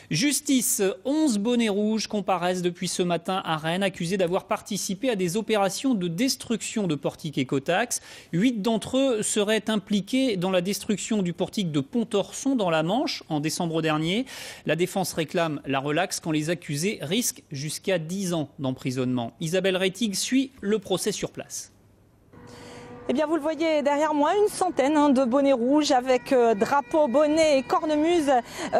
Justice, 11 bonnets rouges comparaissent depuis ce matin à Rennes, accusés d'avoir participé à des opérations de destruction de portiques écotaxe. 8 d'entre eux seraient impliqués dans la destruction du portique de Pontorson dans la Manche en décembre dernier. La défense réclame la relaxe quand les accusés risquent jusqu'à 10 ans d'emprisonnement. Isabelle Rettig suit le procès sur place. Eh bien, vous le voyez derrière moi, une centaine de bonnets rouges avec drapeaux, bonnets et cornemuses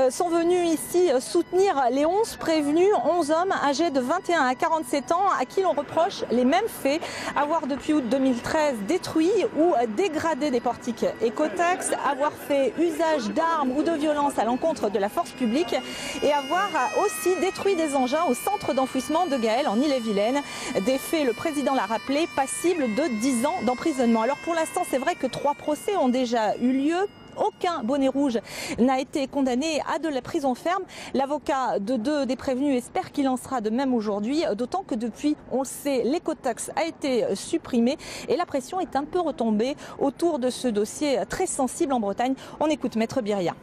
sont venus ici soutenir les 11 prévenus, 11 hommes âgés de 21 à 47 ans à qui l'on reproche les mêmes faits, avoir depuis août 2013 détruit ou dégradé des portiques écotaxe, avoir fait usage d'armes ou de violence à l'encontre de la force publique et avoir aussi détruit des engins au centre d'enfouissement de Gaël en Ille-et-Vilaine. Des faits, le président l'a rappelé, passibles de 10 ans d'emprisonnement. Alors pour l'instant, c'est vrai que 3 procès ont déjà eu lieu. Aucun bonnet rouge n'a été condamné à de la prison ferme. L'avocat de 2 des prévenus espère qu'il en sera de même aujourd'hui, d'autant que depuis, on le sait, l'écotaxe a été supprimé et la pression est un peu retombée autour de ce dossier très sensible en Bretagne. On écoute Maître Biria.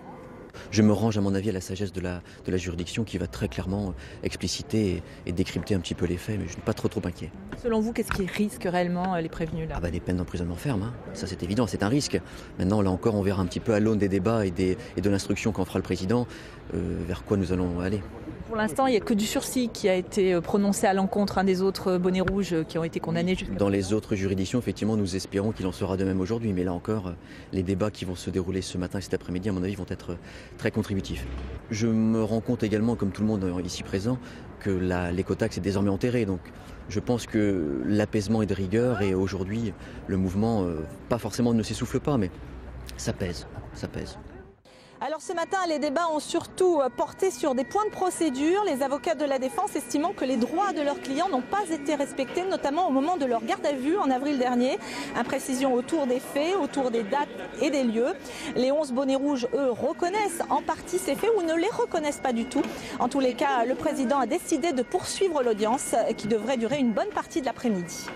Je me range à mon avis à la sagesse de la juridiction qui va très clairement expliciter et décrypter un petit peu les faits, mais je ne suis pas trop inquiet. Selon vous, qu'est-ce qui risque réellement les prévenus là ? Des peines d'emprisonnement ferme, ça c'est évident, c'est un risque. Maintenant là encore on verra un petit peu à l'aune des débats et de l'instruction qu'en fera le président vers quoi nous allons aller. Pour l'instant, il n'y a que du sursis qui a été prononcé à l'encontre des autres bonnets rouges qui ont été condamnés. Dans les autres juridictions, effectivement, nous espérons qu'il en sera de même aujourd'hui. Mais là encore, les débats qui vont se dérouler ce matin et cet après-midi, à mon avis, vont être très contributifs. Je me rends compte également, comme tout le monde ici présent, que l'écotaxe est désormais enterrée. Donc je pense que l'apaisement est de rigueur et aujourd'hui, le mouvement, pas forcément ne s'essouffle pas, mais ça pèse. Alors ce matin, les débats ont surtout porté sur des points de procédure, les avocats de la défense estimant que les droits de leurs clients n'ont pas été respectés, notamment au moment de leur garde à vue en avril dernier. Imprécision autour des faits, autour des dates et des lieux. Les 11 bonnets rouges, eux, reconnaissent en partie ces faits ou ne les reconnaissent pas du tout. En tous les cas, le président a décidé de poursuivre l'audience qui devrait durer une bonne partie de l'après-midi.